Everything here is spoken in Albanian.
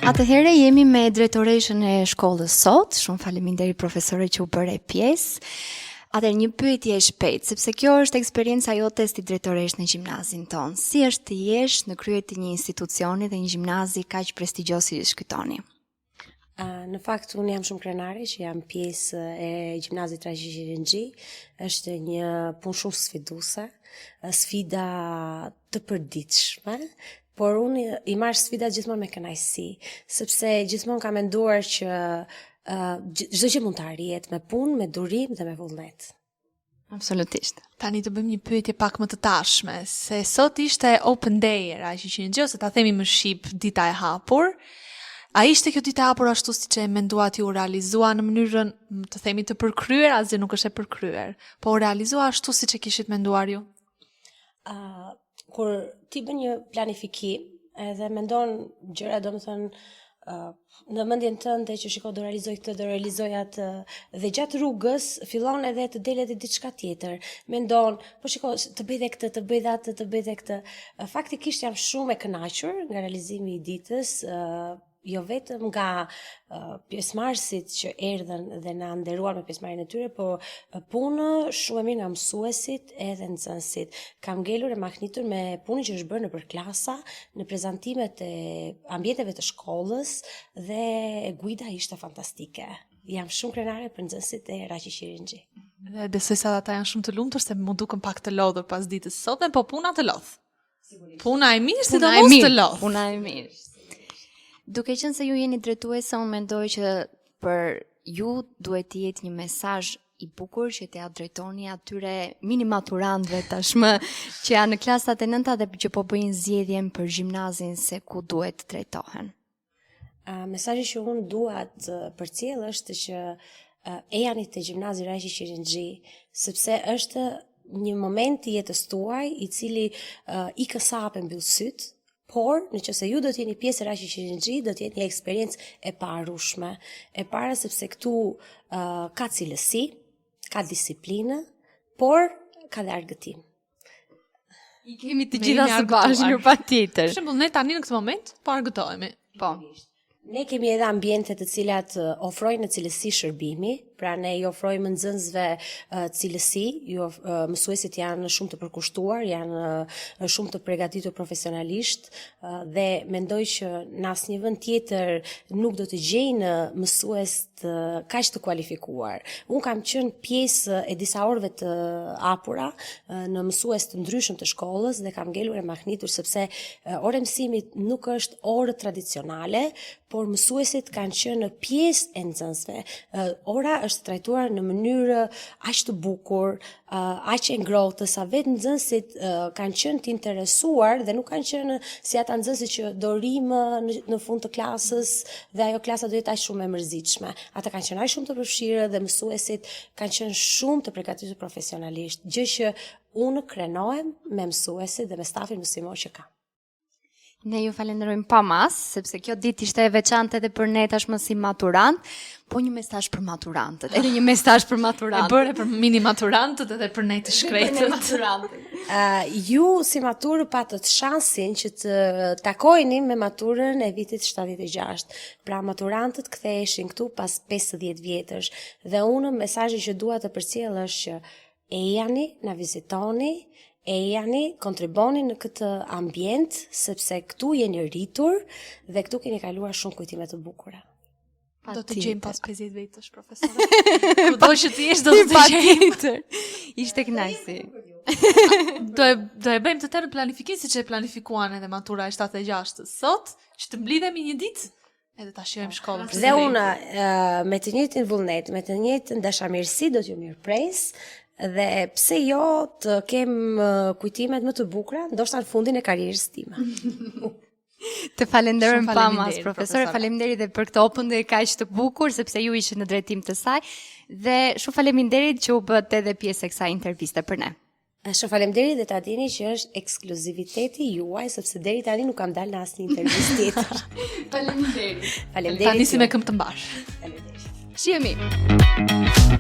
Atëherë jemi me drejtoreshën e shkollës sot. Shumë faleminderit profesore që u bëre pjesë. Atëherë një pyetje e shpejtë, sepse kjo është eksperienca jote si drejtoresh në gjimnazin ton. Si është të jesh në krye të një institucioni dhe një gjimnazi kaq prestigjioz si Shkytoni? Në fakt, unë jam shumë krenare që jam pjesë e gjimnazit Rajshi Qirinxhi. Është një punë shumë sfiduese, sfida të përditshme, por unë i marr sfidat gjithmonë me kënaqësi, sepse gjithmonë kam menduar që çdo gjë mund të arrihet me punë, me durim dhe me vullnet. Absolutisht. Tani të bëjmë një pyetje pak më të tashme, se sot ishte Open Day e Rajshi Qirinxhi, ose ta themi më shqip dita e hapur. A ishte kjo ditë e hapur ashtu siç e menduat ju, realizua në mënyrën, të themi, të përkryer, asgjë nuk është e përkryer, po u realizua ashtu siç e kishit menduar ju? Kur ti bën një planifikim, edhe mendon gjëra, domethënë, në mendjen tënde që shiko do realizoj këtë, do realizoj atë, dhe gjatë rrugës fillon edhe të delet edhe diçka tjetër. Mendon, po shiko, të bëj dhe këtë, të bëj dhe atë, të bëj dhe këtë. Faktikisht jam shumë e kënaqur nga realizimi i ditës, jo vetëm nga pjesëmarrësit që erdhën dhe na nderuan me pjesëmarrjen e tyre, por punë shumë e mirë nga mësuesit edhe nxënësit. Kam ngelur e mahnitur me punën që është bërë nëpër klasa, në prezantimet e ambienteve të shkollës, dhe guida ishte fantastike. Jam shumë krenare për nxënësit e Rajshi Qirinxhi. Dhe besoj se ata janë shumë të lumtur se mu duken pak të lodhur pas ditës sot, po puna të lodh. Puna e mirë, sidomos të lodh. Puna e mirë. Duke qenë se ju jeni drejtuese, unë mendoj që për ju duhet të jetë një mesazh i bukur që t'ia drejtoni atyre mini maturantëve tashmë që janë në klasat e 9-ta dhe që po bëjnë zgjedhjen për gjimnazin se ku duhet të drejtohen. Mesazhi që unë dua të përcjell është që ejani te gjimnazi Rajshi Qirinxhi, sepse është një moment i jetës tuaj i cili i kësape mbyll syt. Por, në qëse ju do t'jeni pjesë e Rajshi Qirinxhi, do t'jeni një eksperiencë e parushme. E para sepse këtu ka cilësi, ka disiplinë, por ka dhe argëtim. I kemi të gjitha së bashku, patjetër. Për shembull, ne tani në këtë moment po argëtohemi. Po. Ne kemi edhe ambiente të cilat ofrojnë në cilësi shërbimi, pra ne i ofrojmë nxënësve cilësi, mësuesit janë shumë të përkushtuar, janë shumë të përgatitur profesionalisht, dhe mendoj që në asnjë vend tjetër nuk do të gjejnë mësues kaq të kualifikuar. Unë kam qenë pjesë e disa orëve të hapura në mësues të ndryshëm të shkollës dhe kam ngelur e mahnitur sepse ora e mësimit nuk është orë tradicionale, por mësuesit kanë qenë pjesë e nxënësve. Ora është trajtuar në mënyrë aq të bukur, aq e ngrohtë, sa vetë nxënësit kanë qenë të interesuar dhe nuk kanë qenë si ata nxënësit që do rimë në fund të klasës dhe ajo klasa do jetë aq shumë e mërzitshme. Ata kanë qenë aq shumë të përfshirë dhe mësuesit kanë qenë shumë të përgatitur profesionalisht, gjë që unë krenohem me mësuesit dhe me stafin mësimor që kam. Ne ju falenderojmë pa mas, sepse kjo ditë ishte e veçantë edhe për ne tashmë si maturant, po një mesazh për maturantët, edhe një mesazh për maturantët. E bëre për mini maturantët edhe për ne të shkretët. Ju si maturë patët shansin që të takojni me maturën e vitit 76. Pra maturantët ktheheshin këtu pas 50 vjetësh dhe unë mesazhi që dua të përcjell është që ejani, na vizitoni, ejani, kontriboni në këtë ambient, sepse këtu jeni rritur dhe këtu keni kaluar shumë kujtime të bukura. Do të gjejmë pas 50 vjetësh, profesor. Kudo që të jesh do të gjejmë. Ishte kënaqësi. Do e bëjmë të tërë planifikim siç e planifikuan edhe matura e 76 sot, që të mblidhemi një ditë edhe ta shijojmë shkollën. Dhe unë me të njëjtin vullnet, me të njëjtin dashamirësi do t'ju mirëpres. Dhe pse jo të kem kujtimet më të bukura, ndoshta në fundin e karrierës time. Të falenderojmë pa mas, profesor. Faleminderit edhe për këtë Open Day kaq të bukur, sepse ju ishit në drejtim të saj, dhe shumë faleminderit që u bët edhe pjesë e kësaj interviste për ne. Shumë faleminderit dhe ta dini që është ekskluziviteti juaj, sepse deri tani nuk kam dalë në asnjë intervistë tjetër. Faleminderit. Faleminderit. Tani si me këmbë të mbash. Faleminderit. Shihemi.